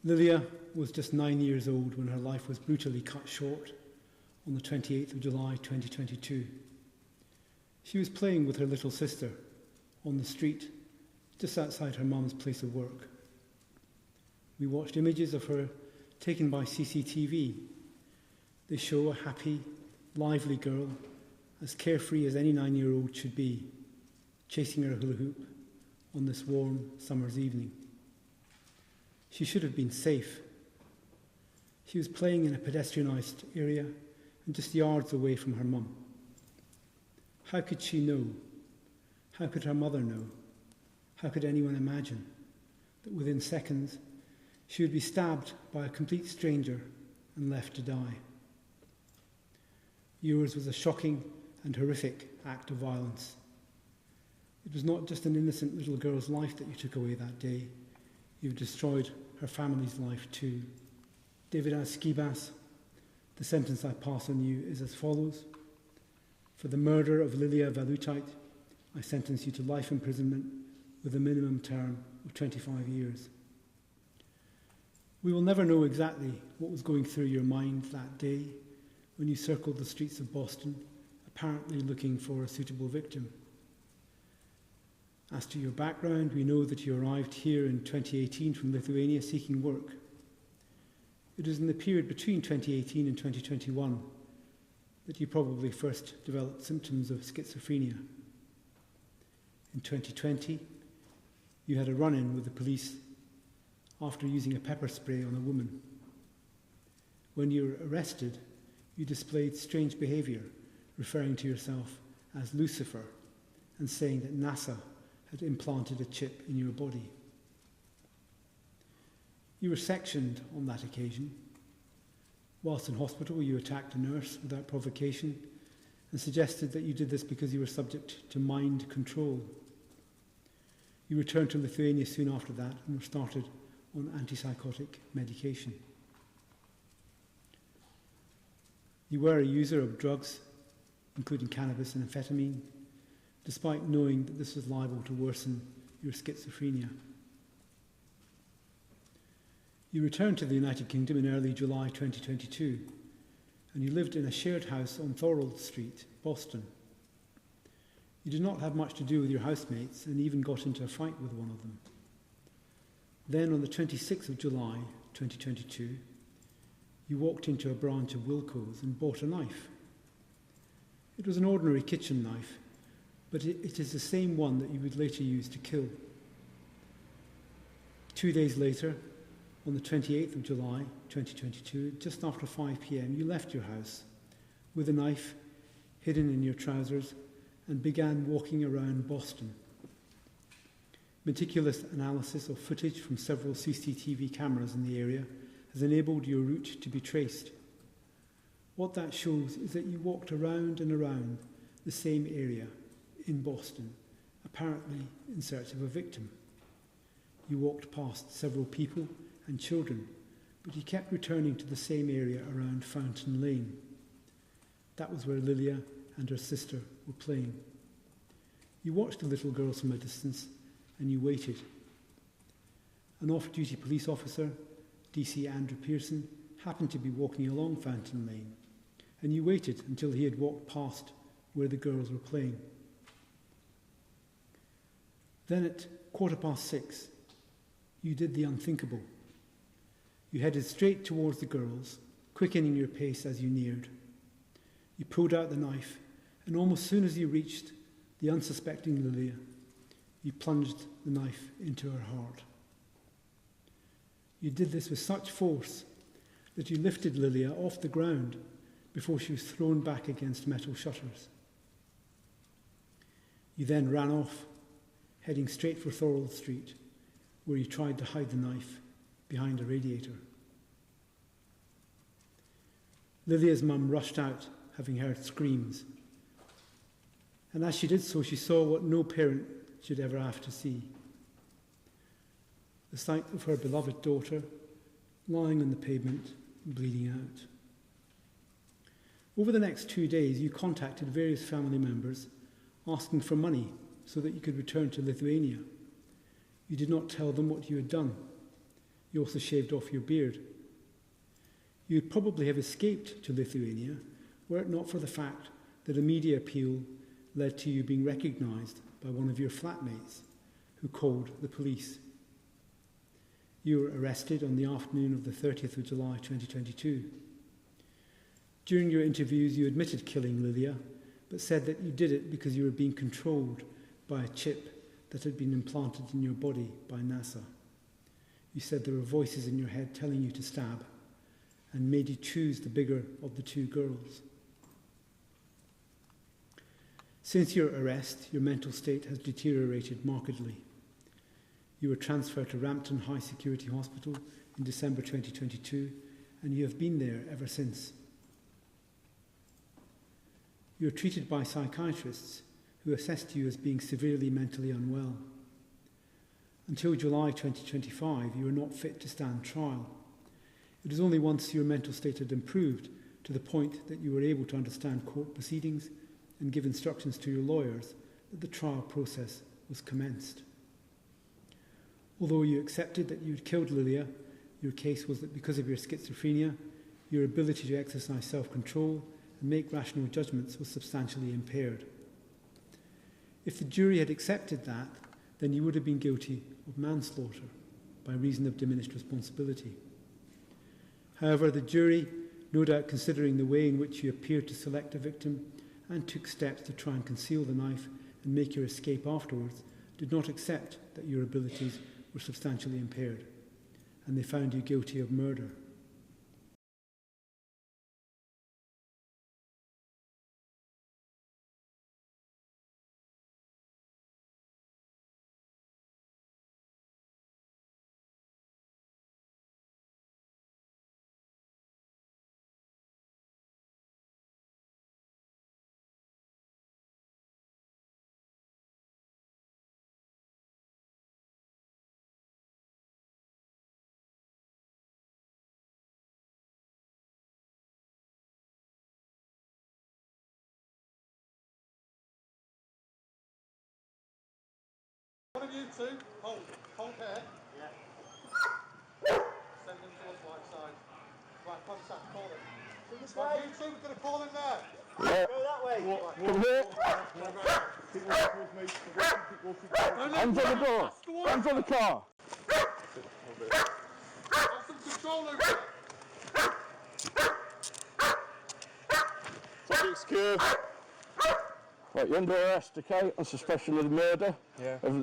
Lilia was just 9 years old when her life was brutally cut short on the 28th of July 2022. She was playing with her little sister on the street just outside her mum's place of work. We watched images of her taken by CCTV. They show a happy, lively girl, as carefree as any 9-year-old should be, chasing her hula hoop on this warm summer's evening. She should have been safe. She was playing in a pedestrianised area and just yards away from her mum. How could she know? How could her mother know? How could anyone imagine that within seconds she would be stabbed by a complete stranger and left to die? Yours was a shocking and horrific act of violence. It was not just an innocent little girl's life that you took away that day. You've destroyed her family's life too. Deividas Skebas, the sentence I pass on you is as follows. For the murder of Lilia Valutyte, I sentence you to life imprisonment with a minimum term of 25 years. We will never know exactly what was going through your mind that day when you circled the streets of Boston, apparently looking for a suitable victim. As to your background, we know that you arrived here in 2018 from Lithuania seeking work. It was in the period between 2018 and 2021 that you probably first developed symptoms of schizophrenia. In 2020, you had a run-in with the police after using a pepper spray on a woman. When you were arrested, you displayed strange behaviour, referring to yourself as Lucifer and saying that NASA had implanted a chip in your body. You were sectioned on that occasion. Whilst in hospital, you attacked a nurse without provocation and suggested that you did this because you were subject to mind control. You returned to Lithuania soon after that and were started on antipsychotic medication. You were a user of drugs, including cannabis and amphetamine, despite knowing that this was liable to worsen your schizophrenia. You returned to the United Kingdom in early July 2022, and you lived in a shared house on Thorold Street, Boston. You did not have much to do with your housemates and even got into a fight with one of them. Then on the 26th of July 2022, you walked into a branch of Wilko's and bought a knife. It was an ordinary kitchen knife, but it is the same one that you would later use to kill. 2 days later, on the 28th of July 2022, just after 5 p.m, you left your house with a knife hidden in your trousers and began walking around Boston. Meticulous analysis of footage from several CCTV cameras in the area has enabled your route to be traced. What that shows is that you walked around and around the same area in Boston, apparently in search of a victim. You walked past several people and children, but you kept returning to the same area around Fountain Lane. That was where Lilia and her sister were playing. You watched the little girls from a distance and you waited. An off-duty police officer, DC Andrew Pearson, happened to be walking along Fountain Lane, and you waited until he had walked past where the girls were playing. Then at 6:15, you did the unthinkable. You headed straight towards the girls, quickening your pace as you neared. You pulled out the knife, and almost as soon as you reached the unsuspecting Lilia, you plunged the knife into her heart. You did this with such force that you lifted Lilia off the ground before she was thrown back against metal shutters. You then ran off, heading straight for Thorold Street, where you tried to hide the knife behind a radiator. Lilia's mum rushed out, having heard screams. And as she did so, she saw what no parent should ever have to see. The sight of her beloved daughter lying on the pavement, bleeding out. Over the next 2 days, you contacted various family members asking for money so that you could return to Lithuania. You did not tell them what you had done. You also shaved off your beard. You'd probably have escaped to Lithuania were it not for the fact that a media appeal led to you being recognised by one of your flatmates who called the police. You were arrested on the afternoon of the 30th of July 2022. During your interviews you admitted killing Lilia, but said that you did it because you were being controlled by a chip that had been implanted in your body by NASA. You said there were voices in your head telling you to stab and made you choose the bigger of the two girls. Since your arrest, your mental state has deteriorated markedly. You were transferred to Rampton High Security Hospital in December 2022, and you have been there ever since. You are treated by psychiatrists who assessed you as being severely mentally unwell. Until July 2025, you were not fit to stand trial. It was only once your mental state had improved to the point that you were able to understand court proceedings and give instructions to your lawyers that the trial process was commenced. Although you accepted that you had killed Lilia, your case was that because of your schizophrenia, your ability to exercise self-control and make rational judgments was substantially impaired. If the jury had accepted that, then you would have been guilty of manslaughter by reason of diminished responsibility. However, the jury, no doubt considering the way in which you appeared to select a victim and took steps to try and conceal the knife and make your escape afterwards, did not accept that your abilities were substantially impaired, and they found you guilty of murder. One of you two, hold here. Yeah. Send them towards the right side. Right, contact, call him. This way. You two, we're going to call him there. Yeah. Go that way. Come here. Keep walking towards me. Keep walking towards me. Hands on the door. Hands on the car. Have some control over it. Topic secure. Right, you're under arrest, okay, on suspicion of the murder of